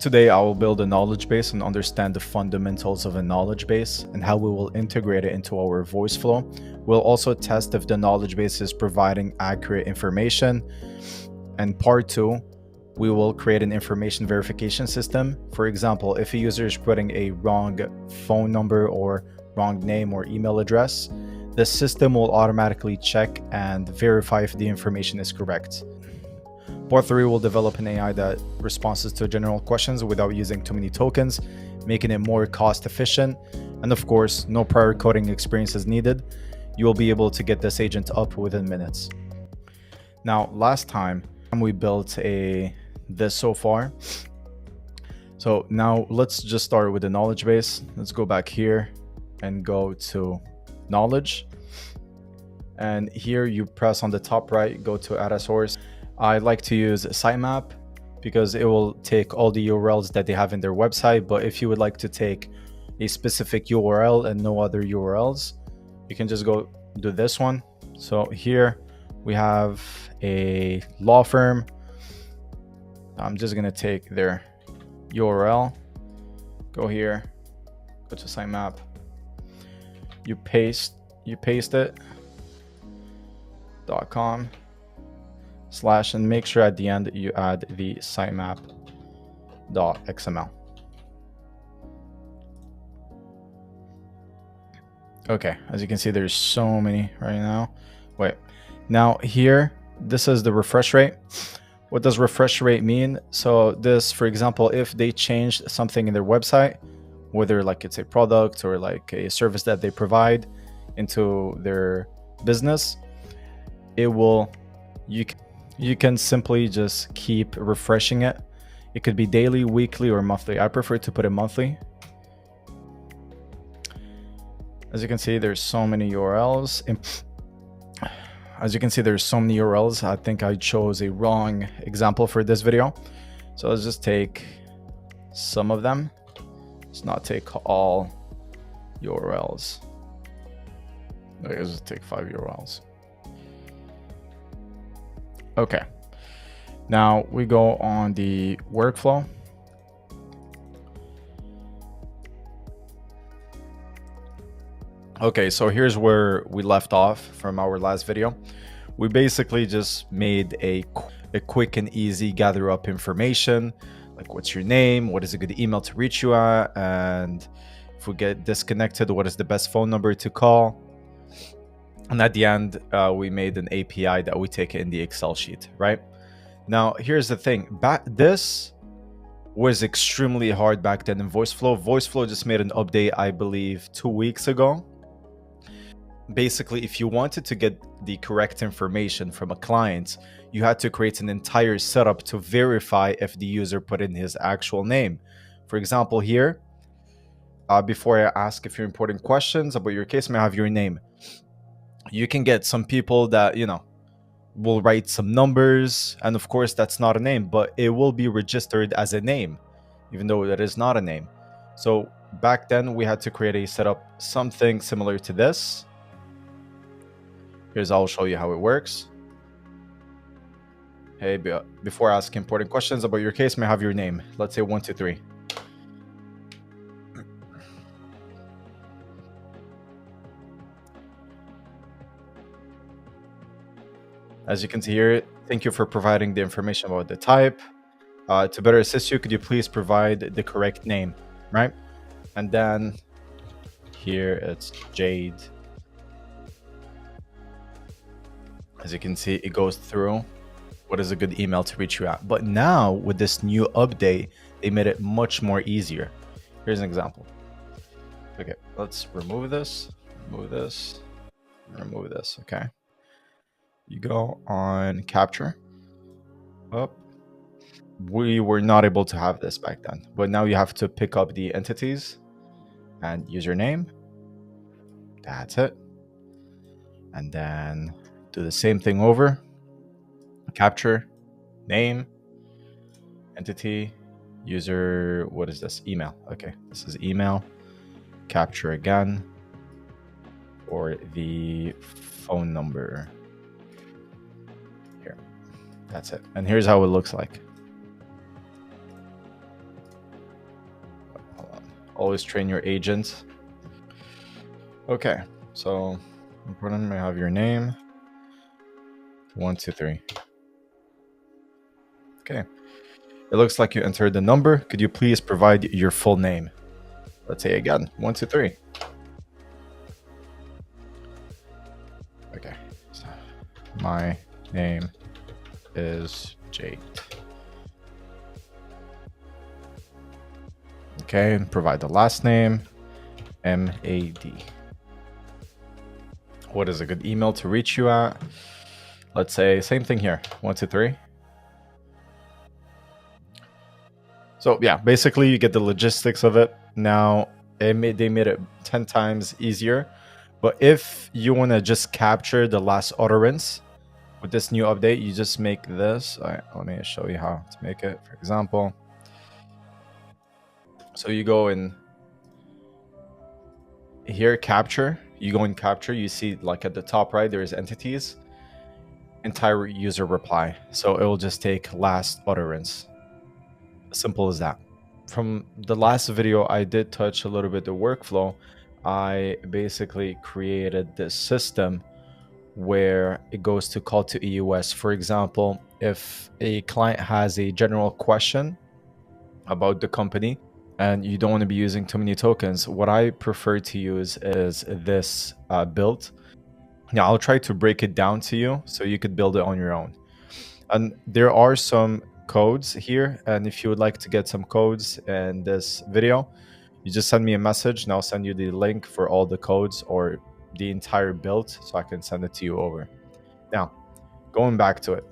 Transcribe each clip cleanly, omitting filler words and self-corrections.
Today, I will build a knowledge base and understand the fundamentals of a knowledge base and how we will integrate it into our voice flow. We'll also test if the knowledge base is providing accurate information. And part 2, we will create an information verification system. For example, if a user is putting a wrong phone number or wrong name or email address, the system will automatically check and verify if the information is correct. Part 3 will develop an AI that responds to general questions without using too many tokens, making it more cost efficient. And of course, no prior coding experience is needed. You will be able to get this agent up within minutes. Now, last time we built this so far. So now let's just start with the knowledge base. Let's go back here and go to knowledge. And here you press on the top right, go to add a source. I like to use sitemap because it will take all the URLs that they have in their website. But if you would like to take a specific URL and no other URLs, you can just go do this one. So here we have a law firm. I'm just gonna take their URL, go here, go to sitemap, you paste it, .com/ and make sure at the end you add the sitemap.xml. Okay, as you can see, there's so many right now. Wait, now here, this is the refresh rate. What does refresh rate mean? So this, for example, if they changed something in their website, whether like it's a product or like a service that they provide into their business, it will, you can simply just keep refreshing it. It could be daily, weekly, or monthly. I prefer to put it monthly. As you can see, there's so many URLs. As you can see, there's so many URLs. I think I chose a wrong example for this video. So let's just take some of them. Let's not take all URLs. Let's just take 5 URLs. Okay. Now we go on the workflow. Okay, so here's where we left off from our last video. We basically just made a quick and easy gather up information, like what's your name, what is a good email to reach you at, and if we get disconnected, what is the best phone number to call. And at the end, we made an API that we take in the Excel sheet, right? Now, here's the thing. This was extremely hard back then in Voiceflow. Voiceflow just made an update, I believe, 2 weeks ago. Basically, if you wanted to get the correct information from a client, you had to create an entire setup to verify if the user put in his actual name. For example, here, before I ask if you're importing questions about your case, may I have your name? You can get some people that, you know, will write some numbers, and of course that's not a name, but it will be registered as a name, even though it is not a name. So back then we had to create a setup, something similar to this. Here's, I'll show you how it works. Hey, before asking important questions about your case, may I have your name? Let's say 123. As you can see here, thank you for providing the information about the type. To better assist you, could you please provide the correct name, right? And then here it's Jade. As you can see, it goes through what is a good email to reach you at. But now with this new update, they made it much more easier. Here's an example. Okay, let's remove this, remove this, remove this, okay? You go on capture. Oh, we were not able to have this back then, but now you have to pick up the entities and username. That's it. And then do the same thing over. Capture, name, entity, user, what is this? Email. Okay, this is email. Capture again for the phone number. Here, that's it. And here's how it looks like. Always train your agent. Okay, so important, may have your name. 1, 2, 3. Okay. It looks like you entered the number. Could you please provide your full name? Let's say again, 1, 2, 3. Okay. So my name is Jade. Okay, and provide the last name, M-A-D. What is a good email to reach you at? Let's say same thing here, 1, 2, 3. So yeah, basically you get the logistics of it. Now they made it 10 times easier. But if you want to just capture the last utterance with this new update, you just make this. All right, let me show you how to make it. For example, so you go in here, capture. You go in capture. You see like at the top right, there's entities, entire user reply. So it will just take last utterance. Simple as that. From the last video, I did touch a little bit the workflow. I basically created this system where it goes to call to EUS. For example, if a client has a general question about the company and you don't want to be using too many tokens, what I prefer to use is this build. Now I'll try to break it down to you so you could build it on your own. And there are some codes here, and if you would like to get some codes in this video, you just send me a message and I'll send you the link for all the codes or the entire build so I can send it to you over. Now, going back to it,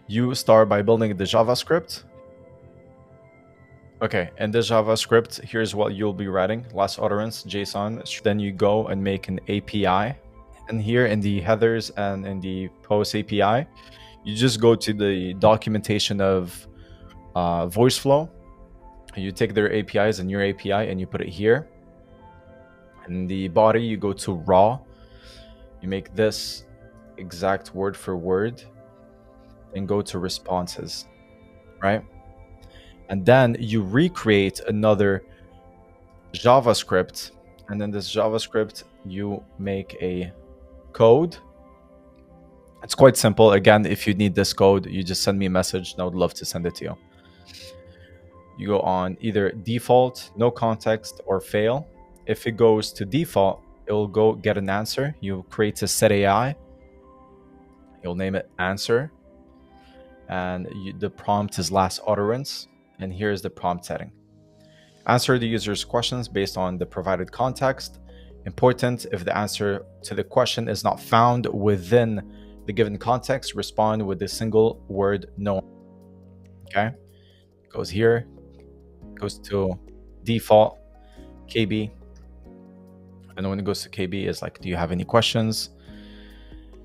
you start by building the JavaScript. Okay, and the JavaScript, here's what you'll be writing: last utterance, JSON. Then you go and make an API. And here in the headers and in the post API, you just go to the documentation of Voiceflow. You take their APIs and your API and you put it here. In the body, you go to raw. You make this exact word for word and go to responses, right? And then you recreate another JavaScript. And then this JavaScript, you make a code. It's quite simple. Again, if you need this code, you just send me a message and I would love to send it to you. You go on either default, no context, or fail. If it goes to default, it will go get an answer. You create a set AI. You'll name it answer. And the prompt is last utterance. And here's the prompt setting. Answer the user's questions based on the provided context. Important, if the answer to the question is not found within the given context, respond with a single word no. Okay, goes here, goes to default, KB. And when it goes to KB, it's like, do you have any questions?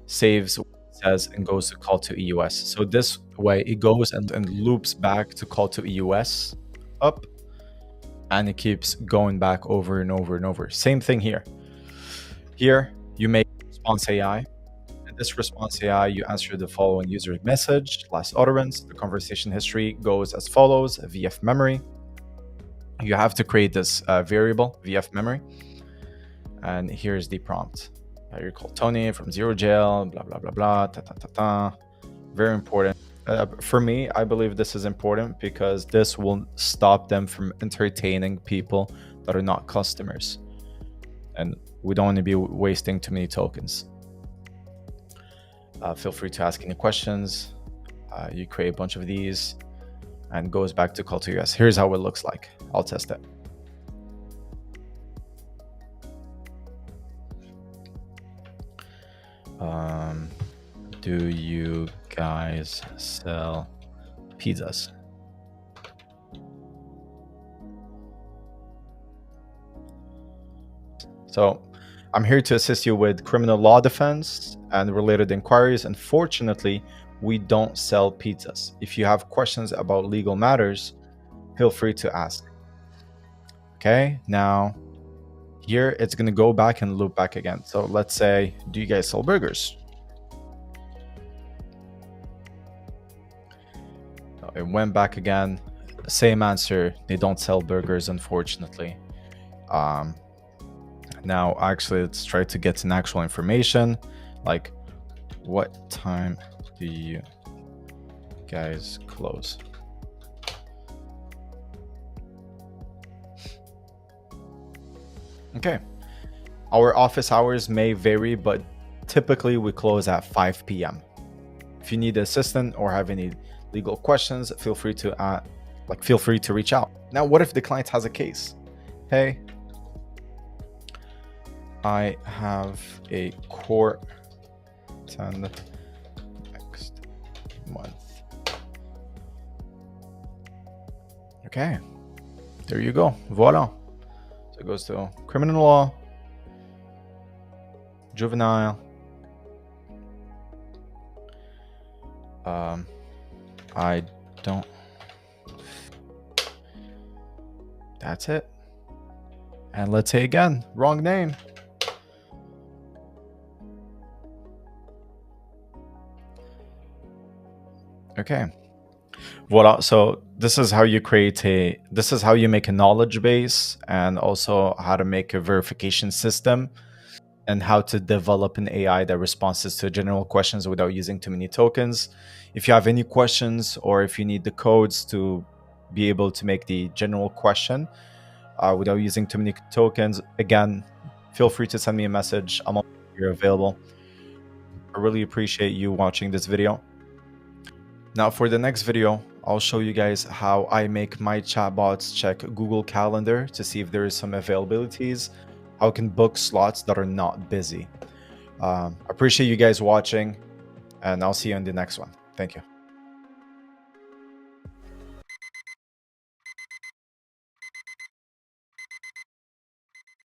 Saves, says, and goes to call to EUS. So this way it goes and loops back to call to EUS up, and it keeps going back over and over and over. Same thing here. Here you make response AI. In this response AI, you answer the following user message, last utterance. The conversation history goes as follows: VF memory. You have to create this variable, VF memory. And here's the prompt. You're called Tony from Zero Jail, blah, blah, blah, blah, ta, ta, ta, ta. Very important. For me, I believe this is important because this will stop them from entertaining people that are not customers. And we don't want to be wasting too many tokens. Feel free to ask any questions. You create a bunch of these and goes back to call to EUS. Here's how it looks like. I'll test it. Do you guys sell pizzas? So I'm here to assist you with criminal law defense and related inquiries. Unfortunately, we don't sell pizzas. If you have questions about legal matters, feel free to ask. Okay, now here it's going to go back and loop back again. So let's say, do you guys sell burgers? It went back again. Same answer. They don't sell burgers, unfortunately. Um, Now, actually, let's try to get some actual information. Like, what time do you guys close? Okay. Our office hours may vary, but typically we close at 5 p.m. If you need an assistant or have any legal questions, feel free to reach out. Now, what if the client has a case? Hey, I have a court attend next month. Okay, there you go. Voila. So it goes to criminal law, juvenile. I don't. That's it. And let's say again, wrong name. Okay. Voila. So this is how you make a knowledge base, and also how to make a verification system, and how to develop an AI that responds to general questions without using too many tokens. If you have any questions, or if you need the codes to be able to make the general question without using too many tokens, again, feel free to send me a message. I'm here available. I really appreciate you watching this video. Now for the next video, I'll show you guys how I make my chatbots check Google Calendar to see if there is some availabilities, how I can book slots that are not busy. Appreciate you guys watching, and I'll see you in the next one. Thank you.